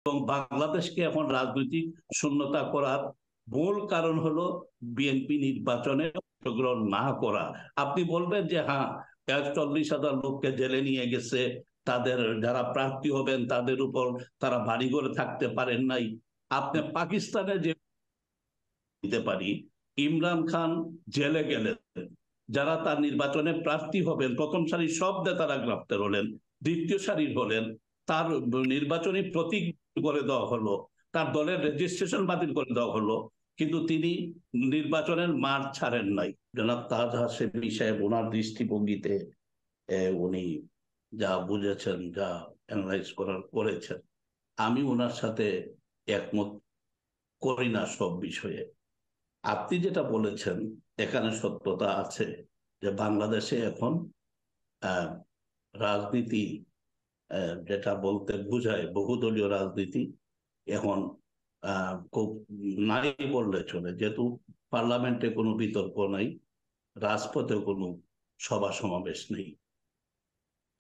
এবং বাংলাদেশকে এখন রাজনৈতিক শূন্যতা করার মূল কারণ হলো বিএনপি নির্বাচনে অংশগ্রহণ না করা। আপনি বলবেন যে হ্যাঁ, 40,000 লোককে জেলে নিয়ে গেছে, তাদের যারা প্রার্থী হবেন তাদের উপর তারা বাড়িঘরে থাকতে পারেন নাই। আপনি পাকিস্তানে যে দিতে পারি, ইমরান খান জেলে গেলেন, যারা তার নির্বাচনে প্রার্থী হবেন প্রথম সারির সব নেতারা গ্রেফতার হলেন, দ্বিতীয় সারির হলেন, তার নির্বাচনী প্রতীক করে দেওয়া হলো, তার দলের রেজিস্ট্রেশন বাতিল করে দেওয়া হলো, কিন্তু তিনি নির্বাচনের মাঠ ছাড়েন নাই। জনাব তাজ হাশেমি সাহেব ওনার দৃষ্টিভঙ্গিতে উনি যা বুঝেছেন, যা অ্যানালাইজ করেছেন, আমি ওনার সাথে একমত করি না সব বিষয়ে। আপনি যেটা বলেছেন এখানে সত্যতা আছে যে বাংলাদেশে এখন রাজনীতি, যেটা বলতে বোঝায় বহুদলীয় রাজনীতি, এখন খুব নাই বললে চলে, যেহেতু পার্লামেন্টে কোনো বিতর্ক নাই, রাজপথে কোনো সভা সমাবেশ নেই।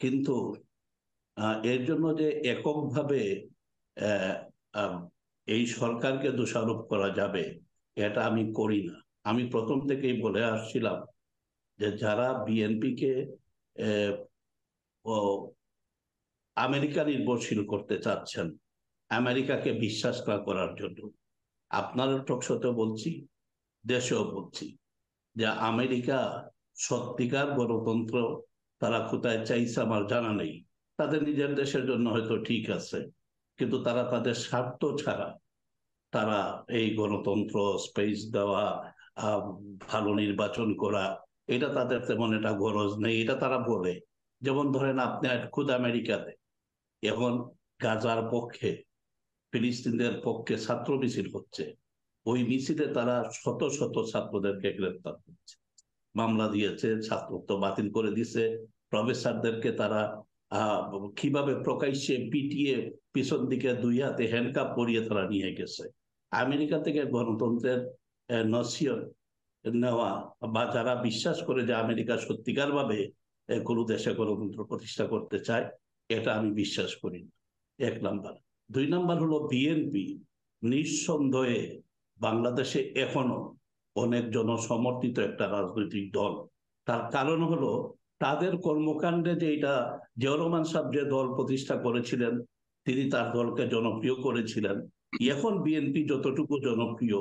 কিন্তু এর জন্য যে এককভাবে আহ, আহ, এই সরকারকে দোষারোপ করা যাবে, এটা আমি করি না। আমি প্রথম থেকেই বলে আসছিলাম যে যারা বিএনপিকে আমেরিকা নির্ভরশীল করতে চাচ্ছেন, আমেরিকাকে বিশ্বাস না করার জন্য, আপনার টকশোতে বলছি, দেশেও বলছি, যে আমেরিকা সত্যিকার গণতন্ত্র তারা কোথায় চাইছে আমার জানা নেই। তাদের নিজের দেশের জন্য হয়তো ঠিক আছে, কিন্তু তারা তাদের স্বার্থ ছাড়া তারা এই গণতন্ত্র, স্পেস দেওয়া, ভালো নির্বাচন করা, এটা তাদের তেমন এটা গরজ নেই, এটা তারা বলে। যেমন ধরেন আপনি খুদ আমেরিকাতে এখন গাজার পক্ষে, ফিলিস্তিনদের পক্ষে ছাত্র মিছিল হচ্ছে, ওই মিছিলে তারা শত শত ছাত্রদেরকে গ্রেপ্তার করছে, মামলা দিয়েছে, ছাত্রত্ব বাতিল করে দিছে, প্রফেসরদেরকে তারা কিভাবে প্রকাশ্যে পিটিয়ে পিছন দিকে দুই হাতে হ্যান্ডকাপ পরিয়ে তারা নিয়ে গেছে। আমেরিকা থেকে গণতন্ত্রের নসিহত নেওয়া, বা যারা বিশ্বাস করে যে আমেরিকা সত্যিকার ভাবে কোনো দেশে গণতন্ত্র প্রতিষ্ঠা করতে চায়, এটা আমি বিশ্বাস করি না, এক নাম্বার। দুই নাম্বার হলো বিএনপি নিঃসন্দেহে বাংলাদেশে এখনো অনেক জনসমর্থিত একটা রাজনৈতিক দল। তার কারণ হলো তাদের কর্মকাণ্ডে, যে এটা জিয়াউর রহমান সাহেব যে দল প্রতিষ্ঠা করেছিলেন, তিনি তার দলকে জনপ্রিয় করেছিলেন। এখন বিএনপি যতটুকু জনপ্রিয়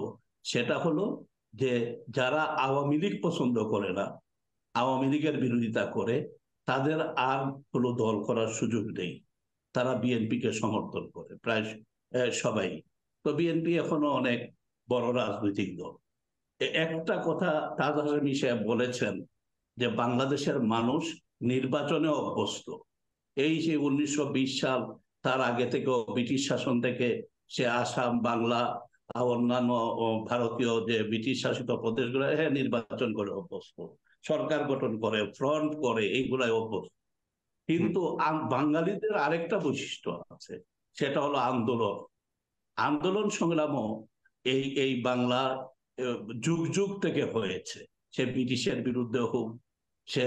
সেটা হলো যে যারা আওয়ামী লীগ পছন্দ করে না, আওয়ামী লীগের বিরোধিতা করে, তাদের আর কোনো দল করার সুযোগ নেই, তারা বিএনপিকে সমর্থন করে প্রায় সবাই। তো বিএনপি এখনো অনেক বড় রাজনৈতিক দল। একটা কথা তাজ হাশেমি সাহেব বলেছেন যে বাংলাদেশের মানুষ নির্বাচনে অভ্যস্ত। এই যে 1920 সাল, তার আগে থেকে ব্রিটিশ শাসন থেকে সে আসাম, বাংলা, অন্যান্য ভারতীয় যে ব্রিটিশ শাসিত প্রদেশগুলো, হ্যাঁ, নির্বাচন করে অভ্যস্ত, সরকার গঠন করে, ফ্রন্ট করে, এইগুলাই অভ্যস্ত। কিন্তু বাঙালিদের আরেকটা বৈশিষ্ট্য আছে, সেটা হলো আন্দোলন। আন্দোলন সংগ্রামও এই এই বাংলা যুগ যুগ থেকে হয়েছে। সে ব্রিটিশের বিরুদ্ধে হোক, সে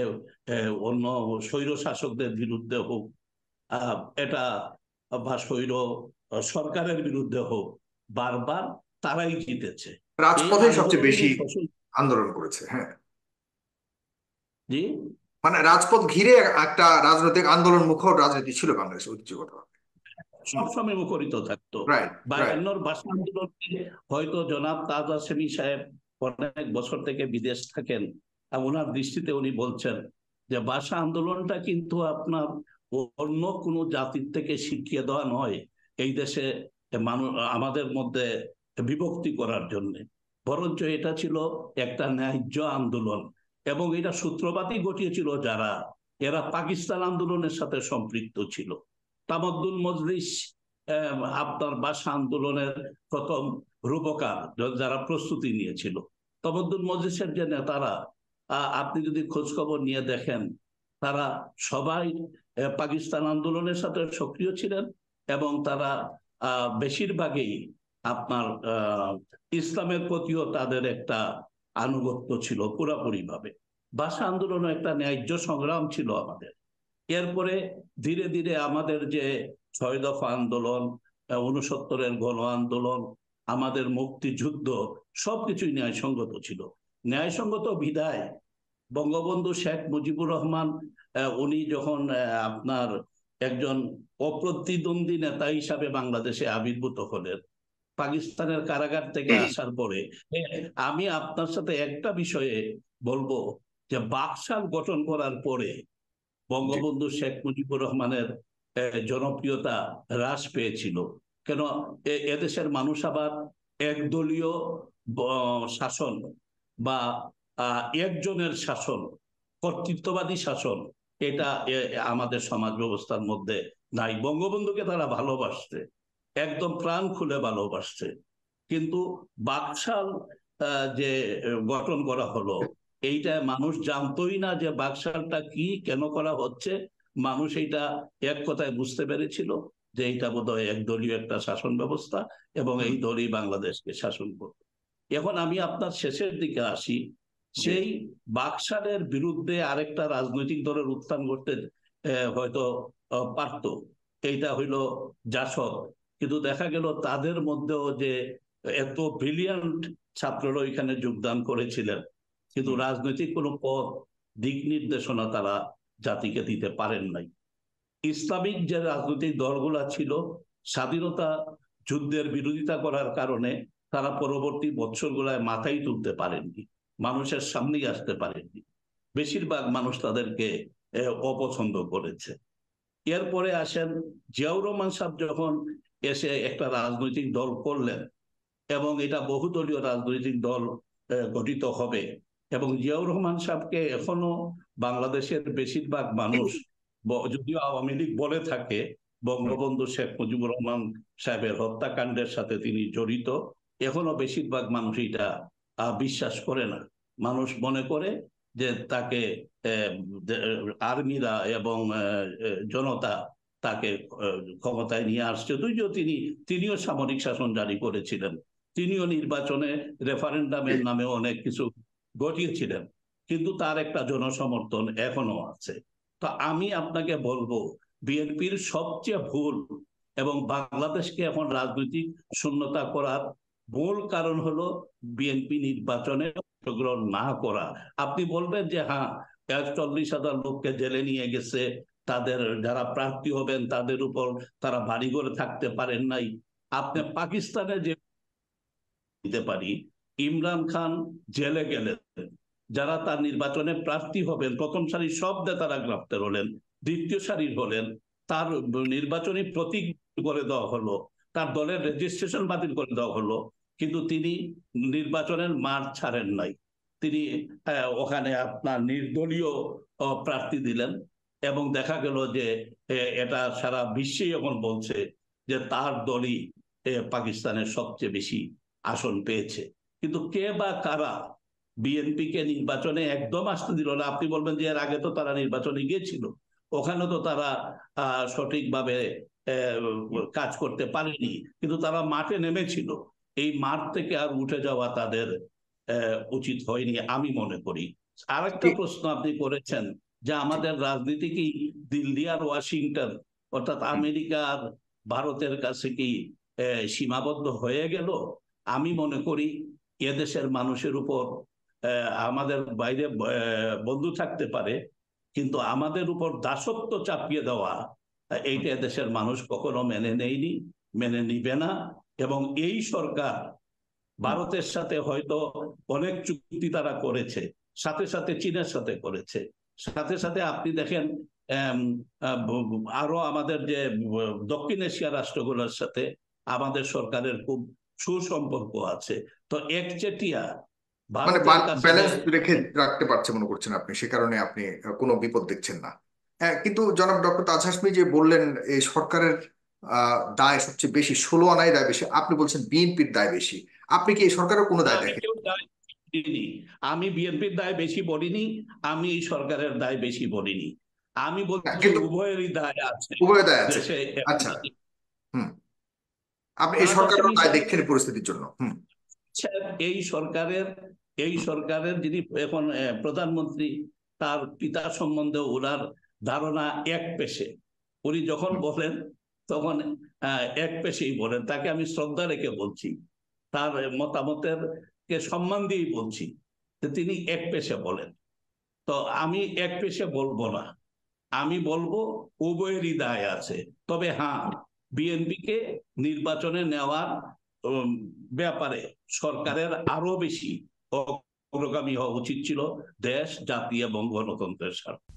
অন্য স্বৈর শাসকদের বিরুদ্ধে হোক, এটা বা স্বৈর সরকারের বিরুদ্ধে হোক, বারবার তারাই জিতেছে। এই রাজপথেই সবচেয়ে আন্দোলনই বেশি আন্দোলন করেছে, হ্যাঁ। জি, মানে রাজপথ ঘিরে একটা রাজনৈতিক আন্দোলন মুখর রাজনীতি ছিল বাংলাদেশ ঐতিহ্যগত। সবসময় মুখরিত থাকতো। Right, right. 52 ভাষা আন্দোলনকে হয়তো জনাব তাজ হাশেমি সাহেব অনেক বছর থেকে বিদেশ থাকেন, ওনার দৃষ্টিতে উনি বলছেন যে ভাষা আন্দোলনটা কিন্তু আপনার অন্য কোনো জাতির থেকে শিখিয়ে দেওয়া নয়, এই দেশে মানুষ আমাদের মধ্যে বিভক্তি করার জন্য, বরঞ্চ এটা ছিল একটা ন্যায্য আন্দোলন। এবং এটা সূত্রপাতই ঘটিয়েছিল যারা, এরা পাকিস্তান আন্দোলনের সাথে সম্পৃক্ত ছিল। তামাদ্দুন মজলিস আপনার ভাষা আন্দোলনের প্রথম রূপকার, যারা প্রস্তুতি নিয়েছিল, তামাদ্দুন মজলিসের যে নেতারা, আপনি যদি খোঁজ খবর নিয়ে দেখেন, তারা সবাই পাকিস্তান আন্দোলনের সাথে সক্রিয় ছিলেন, এবং তারা বেশিরভাগই আপনার ইসলামের প্রতিও তাদের একটা আনুগত্য ছিল পুরাপুরি ভাবে। ভাষা আন্দোলন একটা ন্যায্য সংগ্রাম ছিল আমাদের। এরপরে ধীরে ধীরে আমাদের যে 6 দফা আন্দোলন, ঊনসত্তরের গণ আন্দোলন, আমাদের মুক্তিযুদ্ধ সবকিছুই ন্যায়সঙ্গত ছিল। ন্যায়সঙ্গত বিধায় বঙ্গবন্ধু শেখ মুজিবুর রহমান উনি যখন আপনার একজন অপ্রতিদ্বন্দ্বী নেতা হিসাবে বাংলাদেশে আবির্ভূত হলেন, পাকিস্তানের কারাগার থেকে আসার পরে আমি আপনার সাথে একটা বিষয়ে বলবো যে বাকশাল গঠন করার পরে বঙ্গবন্ধু শেখ মুজিবুর রহমানের জনপ্রিয়তা হ্রাস পেয়েছিল। কেন? এদেশের মানুষ আবার একদলীয় শাসন বা একজনের শাসন, কর্তৃত্ববাদী শাসন, এটা আমাদের সমাজ ব্যবস্থার মধ্যে নাই। বঙ্গবন্ধুকে তারা ভালোবাসছে, একদম প্রাণ খুলে ভালোবাসছে, কিন্তু বাকশাল যে গঠন করা হলো, এইটা মানুষ জানতোই না যে বাকশালটা কি, কেন করা হচ্ছে। মানুষ এইটা এক কথায় বুঝতে পেরেছিল যে এইটা বোধহয় একদলীয় একটা শাসন ব্যবস্থা এবং এই দলই বাংলাদেশকে শাসন করবে। এখন আমি আপনার শেষের দিকে আসি, সেই বাকশালের বিরুদ্ধে আরেকটা রাজনৈতিক দলের উত্থান করতে হয়তো পারত, এইটা হইল জাসদ। কিন্তু দেখা গেল তাদের মধ্যেও যে এত ব্রিলিয়ান্ট ছাত্ররা এখানে যোগদান করেছিলেন, কিন্তু রাজনৈতিক কোনো পথ দিক নির্দেশনা তারা জাতিকে দিতে পারেন নাই। ইসলামিক যে রাজনৈতিক দলগুলা ছিল, স্বাধীনতা যুদ্ধের বিরোধিতা করার কারণে তারা পরবর্তী বছরগুলায় মাথায় তুলতে পারেননি, মানুষের সামনেই আসতে পারেননি। বেশিরভাগ মানুষ তাদেরকে অপছন্দ করেছে। এরপরে আসেন জিয়াউর রহমান সাহেব যখন এসে একটা রাজনৈতিক দল করলেন এবং এটা বহুদলীয় রাজনৈতিক দল গঠিত হবে, এবং জিয়াউর রহমান সাহেবকে এখনো বাংলাদেশের বেশিরভাগ মানুষ, যদিও আওয়ামী লীগ বলে থাকে বঙ্গবন্ধু শেখ মুজিবুর রহমান সাহেবের হত্যাকাণ্ডের সাথে তিনি জড়িত, এখনো বেশিরভাগ মানুষ এটা বিশ্বাস করে না। মানুষ মনে করে যে তাকে আর্মিরা এবং জনতা তাকে ক্ষমতায় নিয়ে আসছে। যদিও তিনিও সামরিক শাসন জারি করেছিলেন, তিনিও নির্বাচনে রেফারেন্ডামের নামে অনেক কিছু ঘটিয়েছিলেন, কিন্তু তার একটা জনসমর্থন এখনো আছে। তো আমি আপনাকে বলবো, বিএনপির সবচেয়ে ভুল এবং বাংলাদেশকে এখন রাজনৈতিক শূন্যতা করার মূল কারণ হলো বিএনপি নির্বাচনে অংশগ্রহণ না করা। আপনি বলবেন যে হ্যাঁ, 40,000 লোককে জেলে নিয়ে গেছে, তাদের যারা প্রার্থী হবেন তাদের উপর তারা বাড়িঘরে থাকতে পারেন নাই। আপনি পাকিস্তানে যে দিতে পারি, ইমরান খান জেলে গেলেন, যারা তার নির্বাচনে প্রার্থী হবেন প্রথম সারির সব নেতারা গ্রেফতার হলেন, দ্বিতীয় সারির হলেন, তার নির্বাচনী প্রতীক করে দেওয়া হলো, তার দলের রেজিস্ট্রেশন বাতিল করে দেওয়া হলো, কিন্তু তিনি নির্বাচনের মাঠ ছাড়েন নাই। তিনি ওখানে আপনার নির্দলীয় প্রার্থী দিলেন এবং দেখা গেল যে এটা সারা বিশ্বেই এখন বলছে যে তার দলই পাকিস্তানের সবচেয়ে বেশি আসন পেয়েছে। কিন্তু কে বা কারা বিএনপি কে নির্বাচনে একদম আসতে দিল না? আপনি বলবেন যে এর আগে তো তারা নির্বাচনে গিয়েছিল, ওখানে তো তারা সঠিকভাবে কাজ করতে পারেনি, কিন্তু তারা মাঠে নেমেছিল। এই মাঠ থেকে আর উঠে যাওয়া তাদের উচিত হয়নি আমি মনে করি। আরেকটা প্রশ্ন আপনি করেছেন যে আমাদের রাজনীতি কি দিল্লি আর ওয়াশিংটন, অর্থাৎ আমেরিকা আর ভারতের কাছে কি সীমাবদ্ধ হয়ে গেল? আমি মনে করি এদেশের মানুষের উপর আমাদের বাইরে বন্ধু থাকতে পারে, কিন্তু আমাদের উপর দাসত্ব চাপিয়ে দেওয়া, এইটা দেশের মানুষ কখনো মেনে নেয়নি, মেনে নিবে না। এবং এই সরকার ভারতের সাথে হয়তো অনেক চুক্তি তারা করেছে, সাথে সাথে চীনের সাথে করেছে, সাথে সাথে আপনি দেখেন আরো আমাদের যে দক্ষিণ এশিয়া রাষ্ট্রগুলোর সাথে আমাদের সরকারের খুব সুসম্পর্ক আছে। তো একচেটিয়া মানে ভারতের কাছে যে ব্যালেন্স রেখে রাখতে পারছে মনে করছেন আপনি, সে কারণে আপনি কোনো বিপদ দেখছেন না। হ্যাঁ, কিন্তু জনাব ডক্টর তাজ হাশমি যে বললেন এই সরকারের দায় সবচেয়ে বেশি, 16 আনায় দায় বেশি, আপনি বলছেন বিএনপির দায় বেশি। আপনি কি এই সরকারের কোনো দায় আমি দেখেন? কেউ দায় বলিনি, আমি বিএনপির দায় বেশি বলিনি, আমি এই সরকারের দায় বেশি বলিনি। আমি না, বলছি কিন্তু উভয়েরই দায় আছে উভয় দায় আছে। দেশে। আচ্ছা, হুম, আপনি এই তাজ সরকারেরও হাশমি দায় সাহেব দেখছেন এই পরিস্থিতির জন্য। হুম। এই সরকারের যিনি এখন প্রধানমন্ত্রী, তার পিতা সম্বন্ধে ওনার ধারণা এক পেশে। উনি যখন হুম। বলেন তখন এক পেশেই বলেন, তাকে আমি শ্রদ্ধা রেখে বলছি, তার মতামতের কে সম্মান দিয়েই বলছি যে তিনি এক পেশে বলেন। তো আমি এক পেশে বলবো না, আমি বলবো উভয়েরই দায় আছে। তবে হ্যাঁ, বিএনপিকে নির্বাচনে নেওয়ার ব্যাপারে সরকারের আরো বেশি অগ্রগামী হওয়া উচিত ছিল, দেশ, জাতি এবং গণতন্ত্রের স্বার্থে।